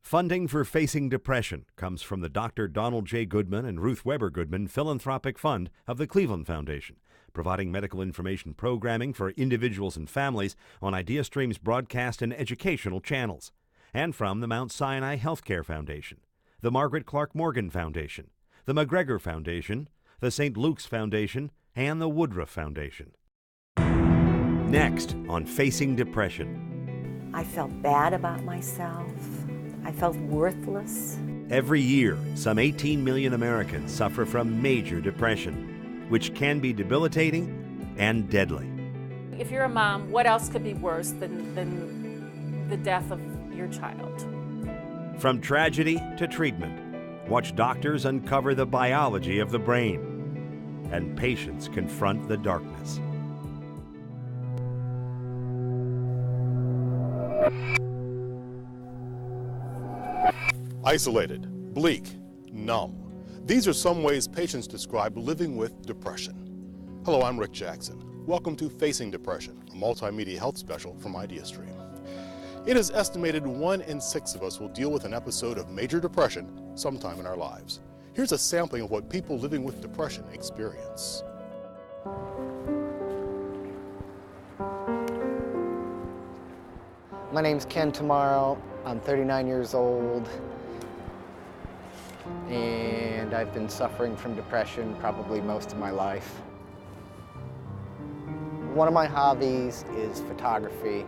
Funding for Facing Depression comes from the Dr. Donald J. Goodman and Ruth Weber Goodman Philanthropic Fund of the Cleveland Foundation, providing medical information programming for individuals and families on IdeaStream's broadcast and educational channels, and from the Mount Sinai Healthcare Foundation, the Margaret Clark Morgan Foundation, the McGregor Foundation, the St. Luke's Foundation, and the Woodruff Foundation. Next on Facing Depression. I felt bad about myself. I felt worthless. Every year, some 18 million Americans suffer from major depression, which can be debilitating and deadly. If you're a mom, what else could be worse than the death of your child? From tragedy to treatment, watch doctors uncover the biology of the brain, and patients confront the darkness. Isolated, bleak, numb. These are some ways patients describe living with depression. Hello, I'm Rick Jackson. Welcome to Facing Depression, a multimedia health special from IdeaStream. It is estimated 1 in 6 of us will deal with an episode of major depression sometime in our lives. Here's a sampling of what people living with depression experience. My name's Ken Tomorrow. I'm 39 years old, and I've been suffering from depression probably most of my life. One of my hobbies is photography.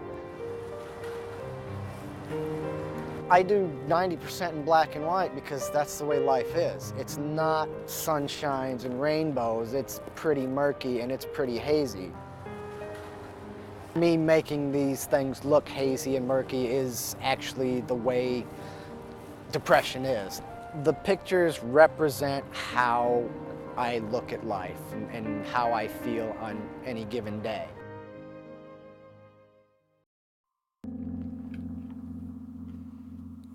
I do 90% in black and white because that's the way life is. It's not sunshines and rainbows. It's pretty murky and it's pretty hazy. Me making these things look hazy and murky is actually the way depression is. The pictures represent how I look at life and how I feel on any given day.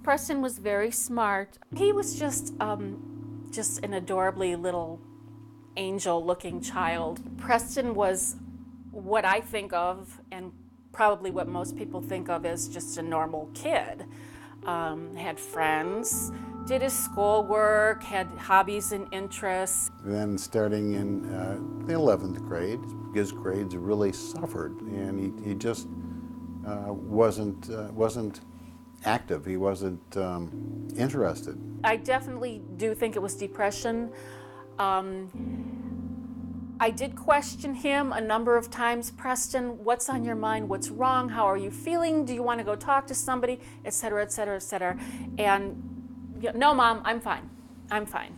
Preston was very smart. He was just an adorably little angel-looking child. Preston was what I think of, and probably what most people think of, as just a normal kid. Had friends, did his schoolwork, had hobbies and interests. Then starting in the 11th grade, his grades really suffered, and he just wasn't active. He wasn't interested. I definitely do think it was depression. I did question him a number of times. Preston, what's on your mind? What's wrong? How are you feeling? Do you want to go talk to somebody? Et cetera, et cetera, et cetera. And no, Mom, I'm fine. I'm fine.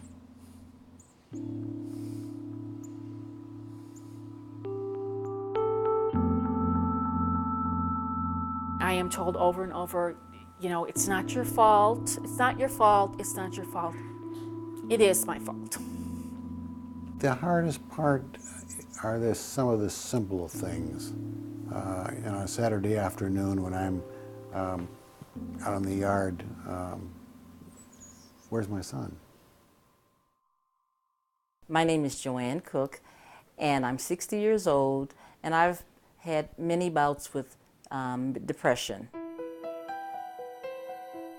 I am told over and over, it's not your fault. It's not your fault. It's not your fault. It is my fault. The hardest part are some of the simple things. On a Saturday afternoon when I'm out in the yard, where's my son? My name is Joanne Cook, and I'm 60 years old, and I've had many bouts with depression.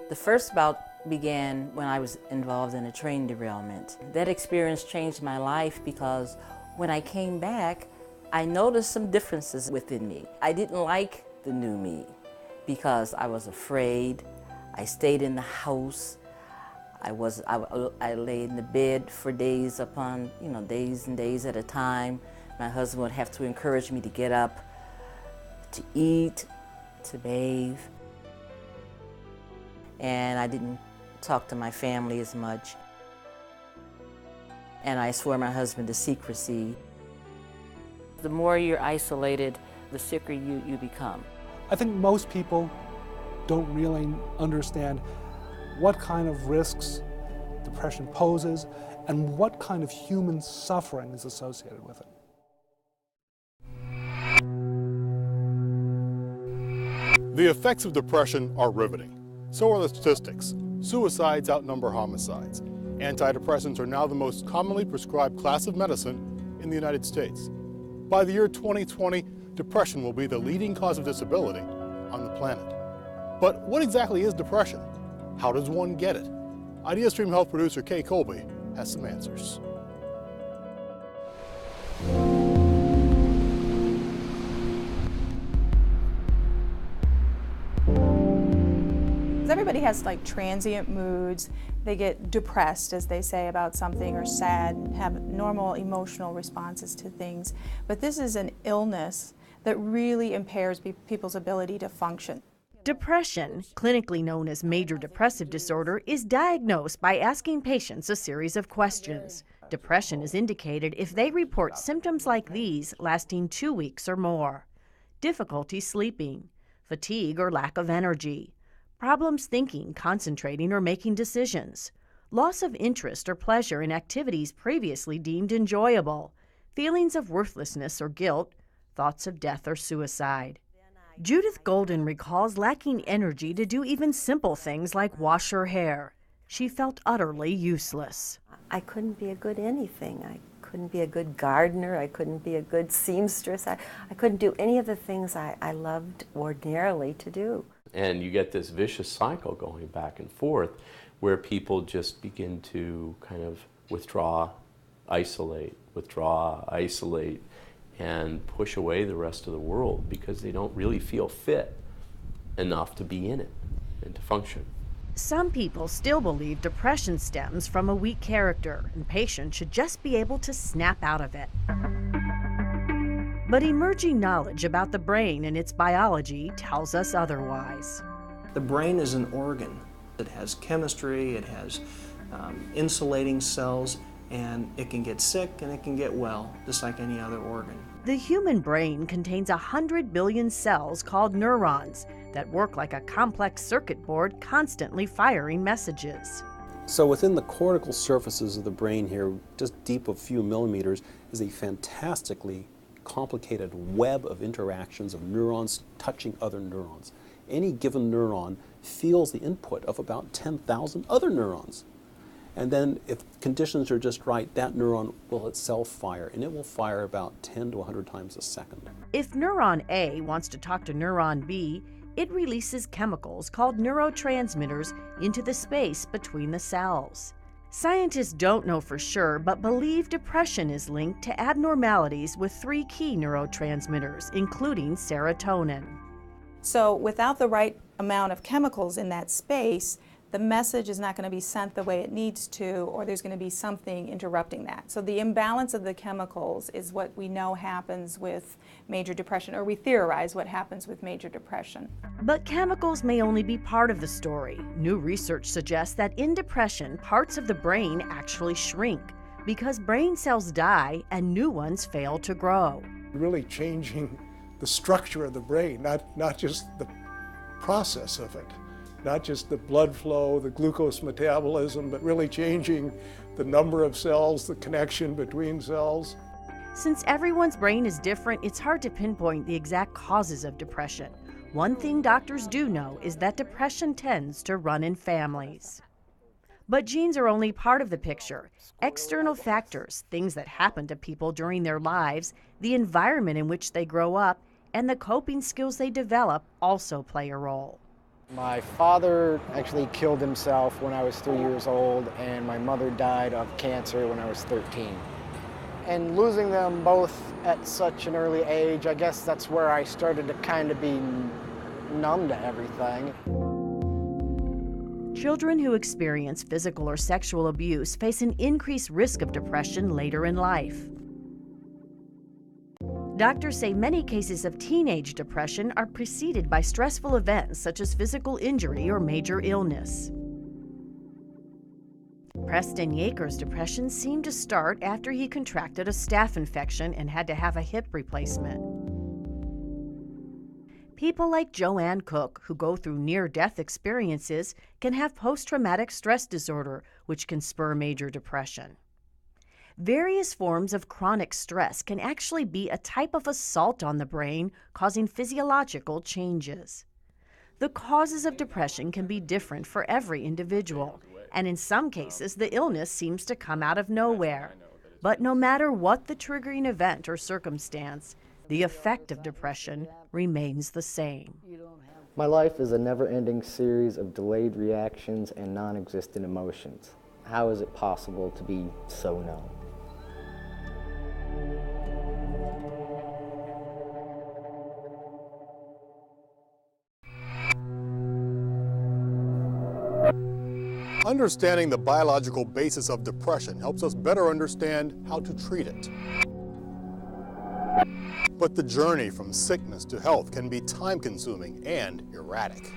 The first bout began when I was involved in a train derailment. That experience changed my life because when I came back, I noticed some differences within me. I didn't like the new me because I was afraid. I stayed in the house. I lay in the bed for days upon, days and days at a time. My husband would have to encourage me to get up, to eat, to bathe. And I didn't talk to my family as much. And I swore my husband to secrecy. The more you're isolated, the sicker you become. I think most people don't really understand what kind of risks depression poses and what kind of human suffering is associated with it. The effects of depression are riveting. So are the statistics. Suicides outnumber homicides. Antidepressants are now the most commonly prescribed class of medicine in the United States. By the year 2020, depression will be the leading cause of disability on the planet. But what exactly is depression? How does one get it? IdeaStream Health producer Kay Colby has some answers. Everybody has like transient moods. They get depressed, as they say, about something, or sad, have normal emotional responses to things. But this is an illness that really impairs people's ability to function. Depression, clinically known as major depressive disorder, is diagnosed by asking patients a series of questions. Depression is indicated if they report symptoms like these lasting 2 weeks or more: difficulty sleeping, fatigue or lack of energy, problems thinking, concentrating, or making decisions, loss of interest or pleasure in activities previously deemed enjoyable, feelings of worthlessness or guilt, thoughts of death or suicide. Judith Golden recalls lacking energy to do even simple things like wash her hair. She felt utterly useless. I couldn't be a good anything. I couldn't be a good gardener. I couldn't be a good seamstress. I couldn't do any of the things I loved ordinarily to do. And you get this vicious cycle going back and forth where people just begin to kind of withdraw, isolate, and push away the rest of the world because they don't really feel fit enough to be in it and to function. Some people still believe depression stems from a weak character and patients should just be able to snap out of it. But emerging knowledge about the brain and its biology tells us otherwise. The brain is an organ. It has chemistry, it has insulating cells, and it can get sick and it can get well, just like any other organ. The human brain contains 100 billion cells called neurons that work like a complex circuit board constantly firing messages. So within the cortical surfaces of the brain here, just deep a few millimeters, is a fantastically complicated web of interactions of neurons touching other neurons. Any given neuron feels the input of about 10,000 other neurons. And then if conditions are just right, that neuron will itself fire, and it will fire about 10 to 100 times a second. If neuron A wants to talk to neuron B, it releases chemicals called neurotransmitters into the space between the cells. Scientists don't know for sure, but believe depression is linked to abnormalities with 3 key neurotransmitters, including serotonin. So without the right amount of chemicals in that space, the message is not going to be sent the way it needs to, or there's going to be something interrupting that. So the imbalance of the chemicals is what we know happens with major depression, or we theorize what happens with major depression. But chemicals may only be part of the story. New research suggests that in depression, parts of the brain actually shrink because brain cells die and new ones fail to grow. Really changing the structure of the brain, not just the process of it. Not just the blood flow, the glucose metabolism, but really changing the number of cells, the connection between cells. Since everyone's brain is different, it's hard to pinpoint the exact causes of depression. One thing doctors do know is that depression tends to run in families. But genes are only part of the picture. External factors, things that happen to people during their lives, the environment in which they grow up, and the coping skills they develop also play a role. My father actually killed himself when I was 3 years old, and my mother died of cancer when I was 13. And losing them both at such an early age, I guess that's where I started to kind of be numb to everything. Children who experience physical or sexual abuse face an increased risk of depression later in life. Doctors say many cases of teenage depression are preceded by stressful events such as physical injury or major illness. Preston Yaker's depression seemed to start after he contracted a staph infection and had to have a hip replacement. People like Joanne Cook, who go through near-death experiences, can have post-traumatic stress disorder, which can spur major depression. Various forms of chronic stress can actually be a type of assault on the brain, causing physiological changes. The causes of depression can be different for every individual, and in some cases, the illness seems to come out of nowhere. But no matter what the triggering event or circumstance, the effect of depression remains the same. My life is a never-ending series of delayed reactions and non-existent emotions. How is it possible to be so numb? Understanding the biological basis of depression helps us better understand how to treat it. But the journey from sickness to health can be time-consuming and erratic.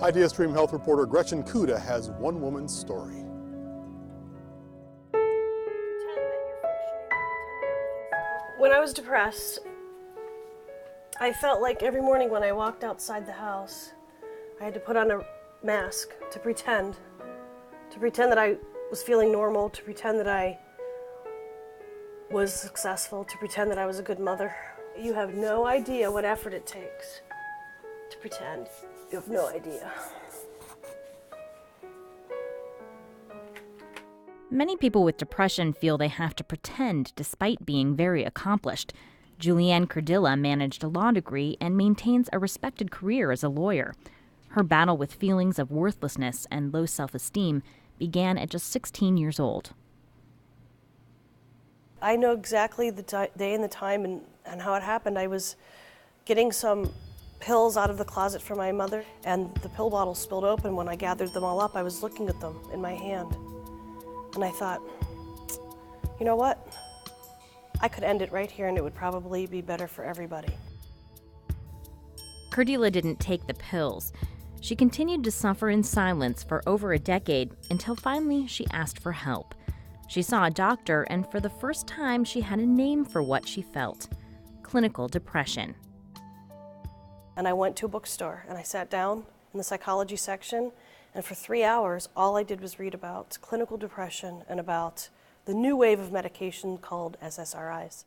IdeaStream Health reporter Gretchen Kuda has one woman's story. When I was depressed, I felt like every morning when I walked outside the house, I had to put on a mask to pretend that I was feeling normal, to pretend that I was successful, to pretend that I was a good mother. You have no idea what effort it takes to pretend. You have no idea. Many people with depression feel they have to pretend despite being very accomplished. Julianne Cardilla managed a law degree and maintains a respected career as a lawyer. Her battle with feelings of worthlessness and low self-esteem began at just 16 years old. I know exactly the day and the time and how it happened. I was getting some pills out of the closet for my mother, and the pill bottle spilled open. When I gathered them all up, I was looking at them in my hand. And I thought, you know what? I could end it right here and it would probably be better for everybody. Cardilla didn't take the pills. She continued to suffer in silence for over a decade until finally she asked for help. She saw a doctor, and for the first time she had a name for what she felt: clinical depression. And I went to a bookstore and I sat down in the psychology section, and for 3 hours all I did was read about clinical depression and about the new wave of medication called SSRIs.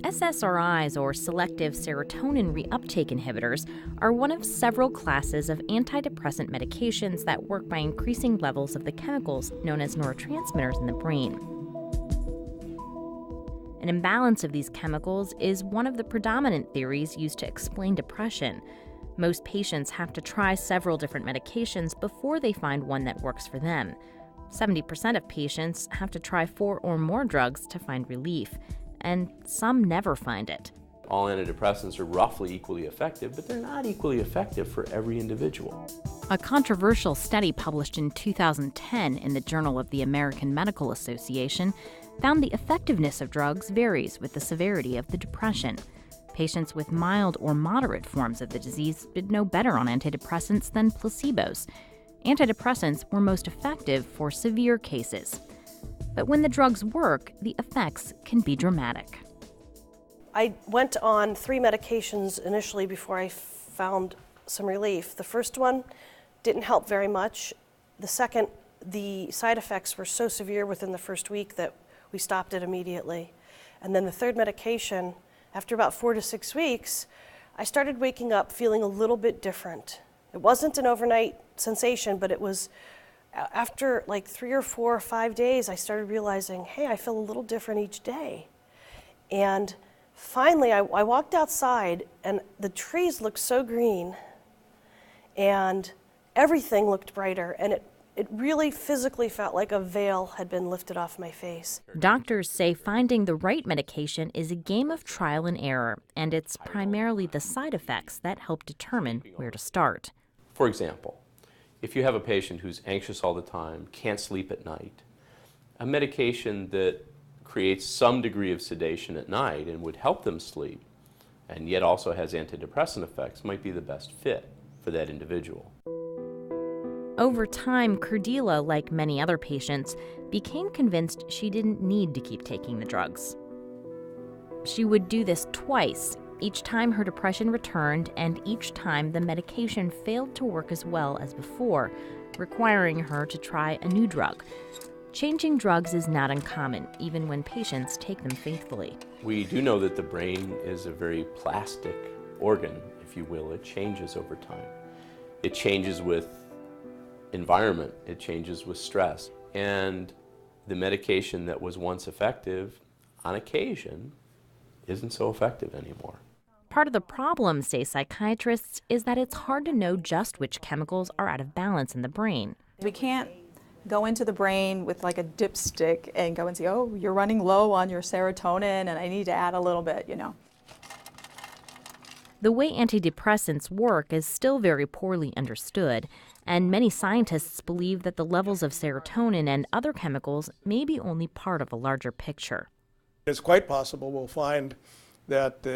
SSRIs, or selective serotonin reuptake inhibitors, are one of several classes of antidepressant medications that work by increasing levels of the chemicals known as neurotransmitters in the brain. An imbalance of these chemicals is one of the predominant theories used to explain depression. Most patients have to try several different medications before they find one that works for them. 70% of patients have to try 4 or more drugs to find relief, and some never find it. All antidepressants are roughly equally effective, but they're not equally effective for every individual. A controversial study published in 2010 in the Journal of the American Medical Association found the effectiveness of drugs varies with the severity of the depression. Patients with mild or moderate forms of the disease did no better on antidepressants than placebos. Antidepressants were most effective for severe cases. But when the drugs work, the effects can be dramatic. I went on 3 medications initially before I found some relief. The first one didn't help very much. The second, the side effects were so severe within the first week that we stopped it immediately. And then the third medication, after about 4 to 6 weeks, I started waking up feeling a little bit different. It wasn't an overnight sensation, but it was after like 3 or 4 or 5 days, I started realizing, hey, I feel a little different each day. And finally, I walked outside, and the trees looked so green, and everything looked brighter, and it really physically felt like a veil had been lifted off my face. Doctors say finding the right medication is a game of trial and error, and it's primarily the side effects that help determine where to start. For example, if you have a patient who's anxious all the time, can't sleep at night, a medication that creates some degree of sedation at night and would help them sleep, and yet also has antidepressant effects, might be the best fit for that individual. Over time, Cardilla, like many other patients, became convinced she didn't need to keep taking the drugs. She would do this twice, each time her depression returned, and each time the medication failed to work as well as before, requiring her to try a new drug. Changing drugs is not uncommon, even when patients take them faithfully. We do know that the brain is a very plastic organ, if you will. It changes over time. It changes with environment, it changes with stress. And the medication that was once effective, on occasion, isn't so effective anymore. Part of the problem, say psychiatrists, is that it's hard to know just which chemicals are out of balance in the brain. We can't go into the brain with like a dipstick and go and say, oh, you're running low on your serotonin and I need to add a little bit, you know. The way antidepressants work is still very poorly understood, and many scientists believe that the levels of serotonin and other chemicals may be only part of a larger picture. It's quite possible we'll find that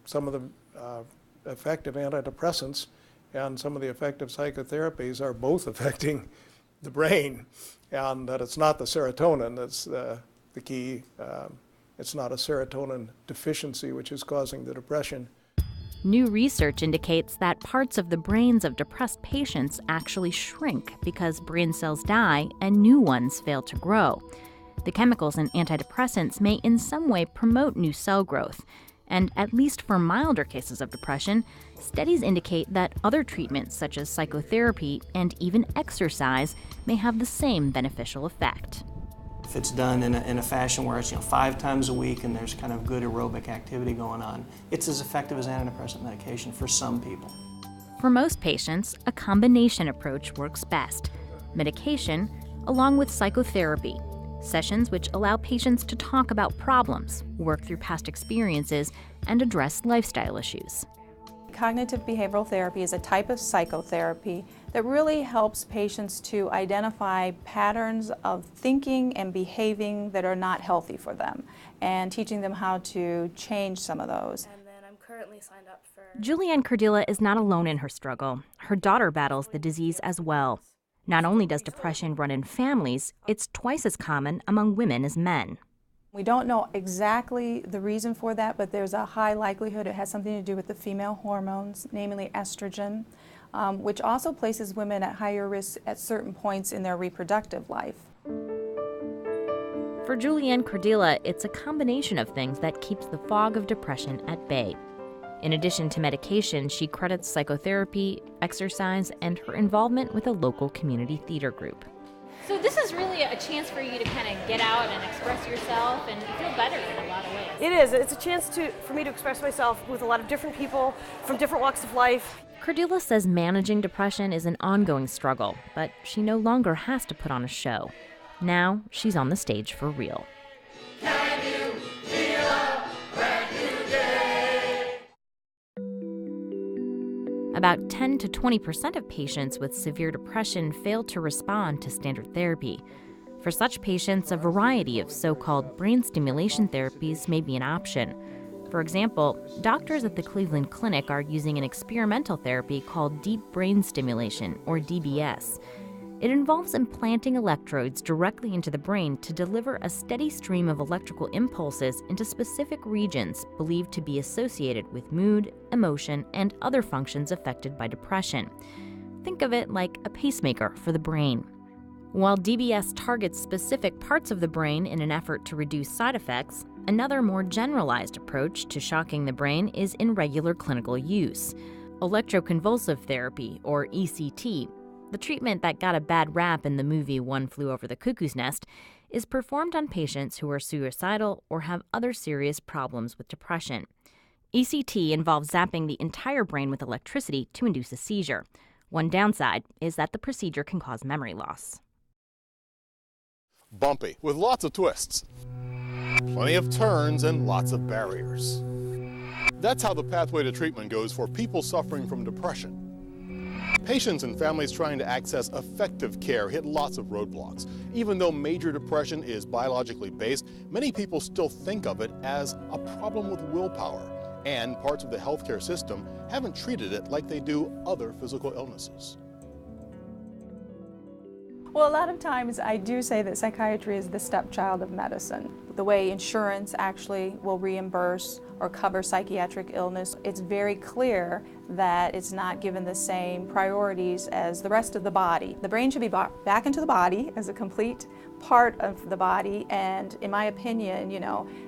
some of the effective antidepressants and some of the effective psychotherapies are both affecting the brain, and that it's not the serotonin that's the key. It's not a serotonin deficiency which is causing the depression. New research indicates that parts of the brains of depressed patients actually shrink because brain cells die and new ones fail to grow. The chemicals in antidepressants may in some way promote new cell growth, and at least for milder cases of depression, studies indicate that other treatments such as psychotherapy and even exercise may have the same beneficial effect. If it's done in a fashion where it's 5 times a week and there's kind of good aerobic activity going on, it's as effective as antidepressant medication for some people. For most patients, a combination approach works best. Medication, along with psychotherapy, sessions which allow patients to talk about problems, work through past experiences, and address lifestyle issues. Cognitive behavioral therapy is a type of psychotherapy that really helps patients to identify patterns of thinking and behaving that are not healthy for them, and teaching them how to change some of those. And then I'm currently signed up for... Julianne Cardilla is not alone in her struggle. Her daughter battles the disease as well. Not only does depression run in families, it's twice as common among women as men. We don't know exactly the reason for that, but there's a high likelihood it has something to do with the female hormones, namely estrogen, which also places women at higher risk at certain points in their reproductive life. For Julianne Cardilla, it's a combination of things that keeps the fog of depression at bay. In addition to medication, she credits psychotherapy, exercise, and her involvement with a local community theater group. So this is really a chance for you to kind of get out and express yourself and feel better in a lot of ways. It is. It's a chance for me to express myself with a lot of different people from different walks of life. Cardilla says managing depression is an ongoing struggle, but she no longer has to put on a show. Now she's on the stage for real. Can you feel a brand new day? About 10 to 20% of patients with severe depression fail to respond to standard therapy. For such patients, a variety of so-called brain stimulation therapies may be an option. For example, doctors at the Cleveland Clinic are using an experimental therapy called deep brain stimulation, or DBS. It involves implanting electrodes directly into the brain to deliver a steady stream of electrical impulses into specific regions believed to be associated with mood, emotion, and other functions affected by depression. Think of it like a pacemaker for the brain. While DBS targets specific parts of the brain in an effort to reduce side effects, another more generalized approach to shocking the brain is in regular clinical use. Electroconvulsive therapy, or ECT, the treatment that got a bad rap in the movie One Flew Over the Cuckoo's Nest, is performed on patients who are suicidal or have other serious problems with depression. ECT involves zapping the entire brain with electricity to induce a seizure. One downside is that the procedure can cause memory loss. Bumpy, with lots of twists. Plenty of turns and lots of barriers. That's how the pathway to treatment goes for people suffering from depression. Patients and families trying to access effective care hit lots of roadblocks. Even though major depression is biologically based, many people still think of it as a problem with willpower, and parts of the healthcare system haven't treated it like they do other physical illnesses. Well, a lot of times I do say that psychiatry is the stepchild of medicine. The way insurance actually will reimburse or cover psychiatric illness, it's very clear that it's not given the same priorities as the rest of the body. The brain should be brought back into the body as a complete part of the body, and in my opinion,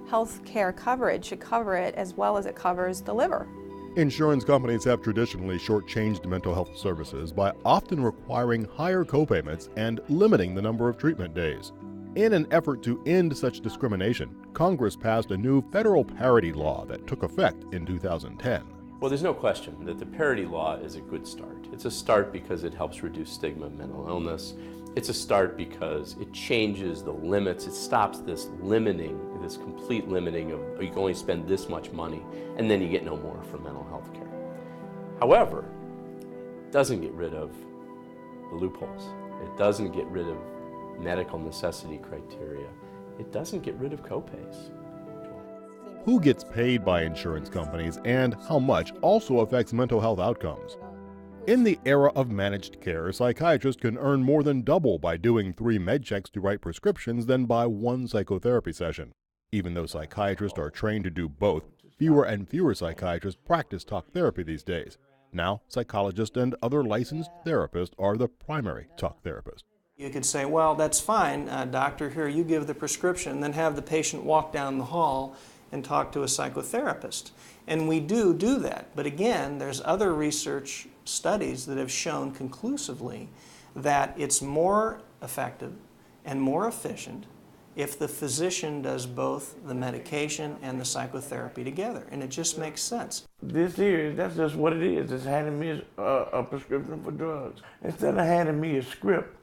health care coverage should cover it as well as it covers the liver. Insurance companies have traditionally shortchanged mental health services by often requiring higher copayments and limiting the number of treatment days. In an effort to end such discrimination, Congress passed a new federal parity law that took effect in 2010. Well, there's no question that the parity law is a good start. It's a start because it helps reduce stigma of mental illness. It's a start because it changes the limits. It stops this limiting, this complete limiting of you can only spend this much money and then you get no more for mental health care. However, it doesn't get rid of the loopholes. It doesn't get rid of medical necessity criteria. It doesn't get rid of copays. Who gets paid by insurance companies and how much also affects mental health outcomes. In the era of managed care, psychiatrists can earn more than double by doing 3 med checks to write prescriptions than by 1 psychotherapy session. Even though psychiatrists are trained to do both, fewer and fewer psychiatrists practice talk therapy these days. Now, psychologists and other licensed therapists are the primary talk therapists. You could say, well, that's fine, doctor, here, you give the prescription, then have the patient walk down the hall and talk to a psychotherapist. And we do that. But again, there's other research studies that have shown conclusively that it's more effective and more efficient if the physician does both the medication and the psychotherapy together. And it just makes sense. This here, that's just what it is. It's handing me a prescription for drugs. Instead of handing me a script,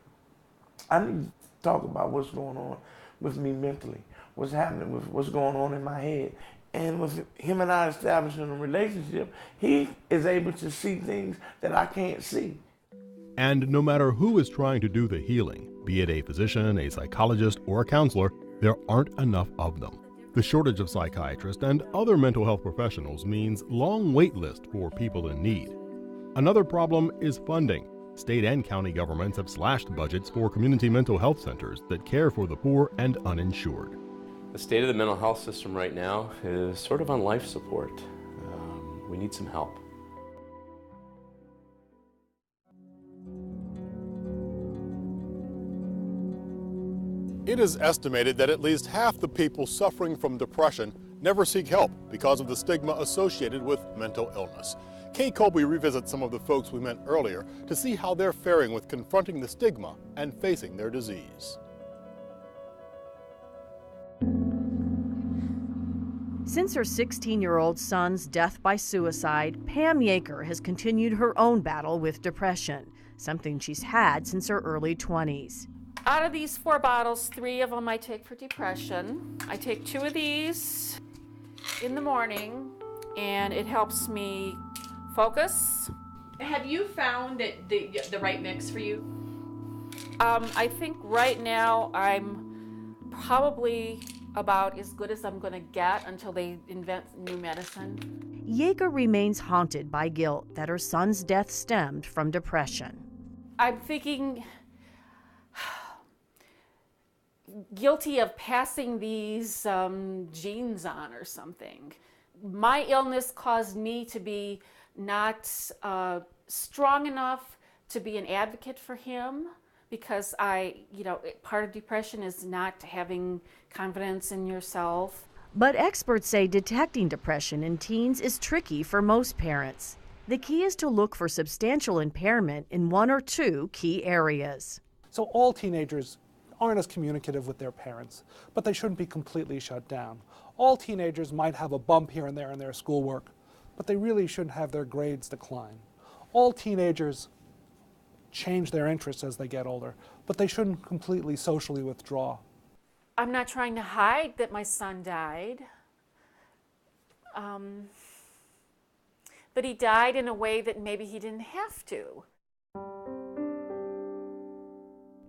I need to talk about what's going on with me mentally, what's happening with what's going on in my head. And with him and I establishing a relationship, he is able to see things that I can't see. And no matter who is trying to do the healing, be it a physician, a psychologist, or a counselor, there aren't enough of them. The shortage of psychiatrists and other mental health professionals means long wait lists for people in need. Another problem is funding. State and county governments have slashed budgets for community mental health centers that care for the poor and uninsured. The state of the mental health system right now is sort of on life support. We need some help. It is estimated that at least half the people suffering from depression never seek help because of the stigma associated with mental illness. Kay Colby revisits some of the folks we met earlier to see how they're faring with confronting the stigma and facing their disease. Since her 16-year-old son's death by suicide, Pam Yeager has continued her own battle with depression, something she's had since her early 20s. Out of these 4 bottles, 3 of them I take for depression. I take 2 of these in the morning, and it helps me focus. Have you found that the right mix for you? I think right now I'm probably about as good as I'm going to get until they invent new medicine. Yeager remains haunted by guilt that her son's death stemmed from depression. I'm thinking guilty of passing these genes on or something. My illness caused me to be not strong enough to be an advocate for him, because part of depression is not having confidence in yourself. But experts say detecting depression in teens is tricky for most parents. The key is to look for substantial impairment in 1 or 2 key areas. So all teenagers aren't as communicative with their parents, but they shouldn't be completely shut down. All teenagers might have a bump here and there in their schoolwork, but they really shouldn't have their grades decline. All teenagers change their interests as they get older, but they shouldn't completely socially withdraw. I'm not trying to hide that my son died, but he died in a way that maybe he didn't have to.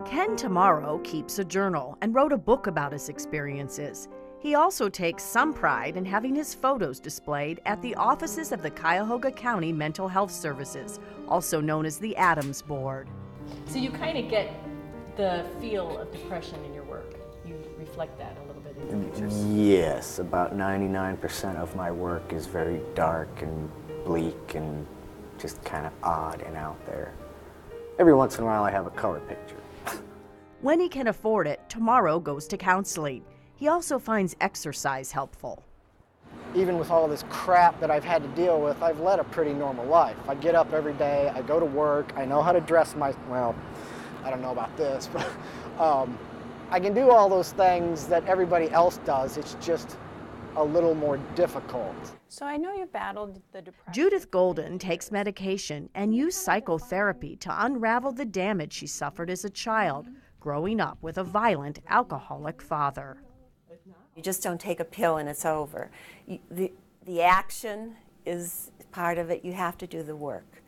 Ken Tomorrow keeps a journal and wrote a book about his experiences. He also takes some pride in having his photos displayed at the offices of the Cuyahoga County Mental Health Services, also known as the Adams Board. So you kind of get the feel of depression in your work. You reflect that a little bit in the pictures. Yes, about 99% of my work is very dark and bleak and just kind of odd and out there. Every once in a while I have a color picture. When he can afford it, Tomorrow goes to counseling. He also finds exercise helpful. Even with all this crap that I've had to deal with, I've led a pretty normal life. I get up every day, I go to work, I know how to dress well, I don't know about this, but I can do all those things that everybody else does. It's just a little more difficult. So I know you've battled the depression. Judith Golden takes medication and used psychotherapy to unravel the damage she suffered as a child, growing up with a violent alcoholic father. You just don't take a pill and it's over. The action is part of it. You have to do the work.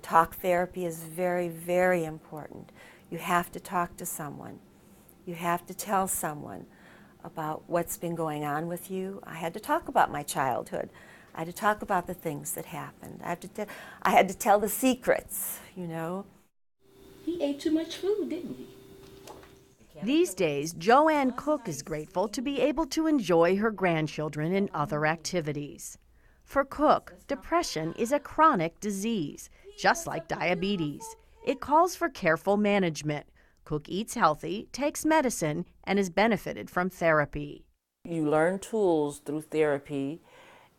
Talk therapy is very, very important. You have to talk to someone. You have to tell someone about what's been going on with you. I had to talk about my childhood. I had to talk about the things that happened. I had to tell the secrets, you know. He ate too much food, didn't he? These days, Joanne Cook is grateful to be able to enjoy her grandchildren and other activities. For Cook, depression is a chronic disease, just like diabetes. It calls for careful management. Cook eats healthy, takes medicine, and is benefited from therapy. You learn tools through therapy,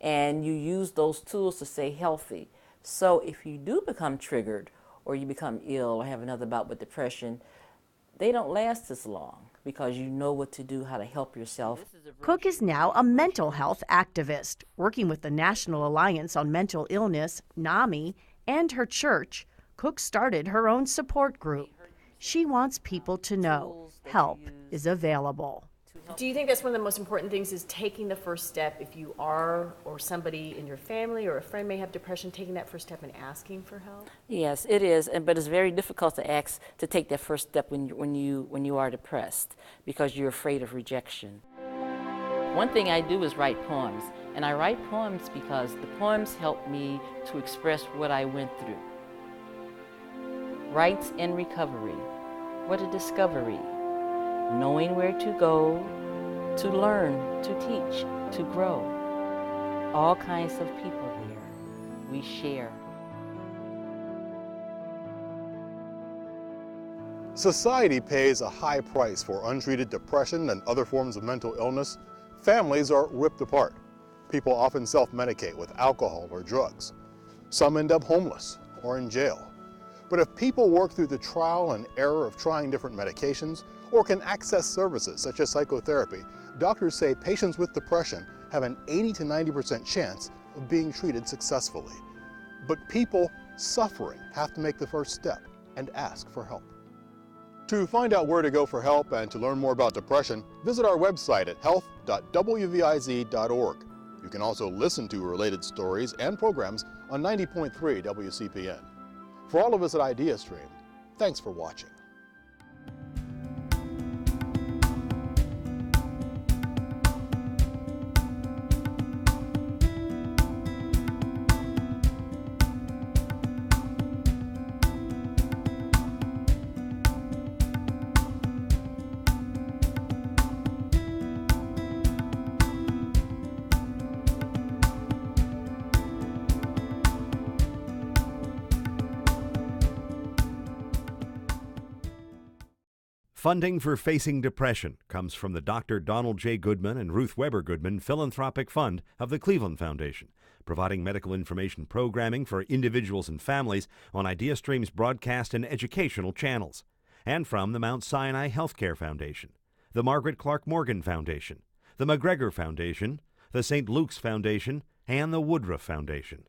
and you use those tools to stay healthy. So if you do become triggered, or you become ill, or have another bout with depression, they don't last as long because you know what to do, how to help yourself. Cook is now a mental health activist, working with the National Alliance on Mental Illness, NAMI, and her church. Cook started her own support group. She wants people to know help is available. Do you think that's one of the most important things, is taking the first step if you are, or somebody in your family or a friend may have depression, taking that first step and asking for help? Yes, it is, but it's very difficult to take that first step when you are depressed, because you're afraid of rejection. One thing I do is write poems, and I write poems because the poems help me to express what I went through. Rights and recovery, what a discovery. Knowing where to go, to learn, to teach, to grow. All kinds of people here, we share. Society pays a high price for untreated depression and other forms of mental illness. Families are ripped apart. People often self-medicate with alcohol or drugs. Some end up homeless or in jail. But if people work through the trial and error of trying different medications, or can access services such as psychotherapy, doctors say patients with depression have an 80 to 90% chance of being treated successfully. But people suffering have to make the first step and ask for help. To find out where to go for help and to learn more about depression, visit our website at health.wviz.org. You can also listen to related stories and programs on 90.3 WCPN. For all of us at IdeaStream, thanks for watching. Funding for Facing Depression comes from the Dr. Donald J. Goodman and Ruth Weber Goodman Philanthropic Fund of the Cleveland Foundation, providing medical information programming for individuals and families on IdeaStream's broadcast and educational channels, and from the Mount Sinai Healthcare Foundation, the Margaret Clark Morgan Foundation, the McGregor Foundation, the St. Luke's Foundation, and the Woodruff Foundation.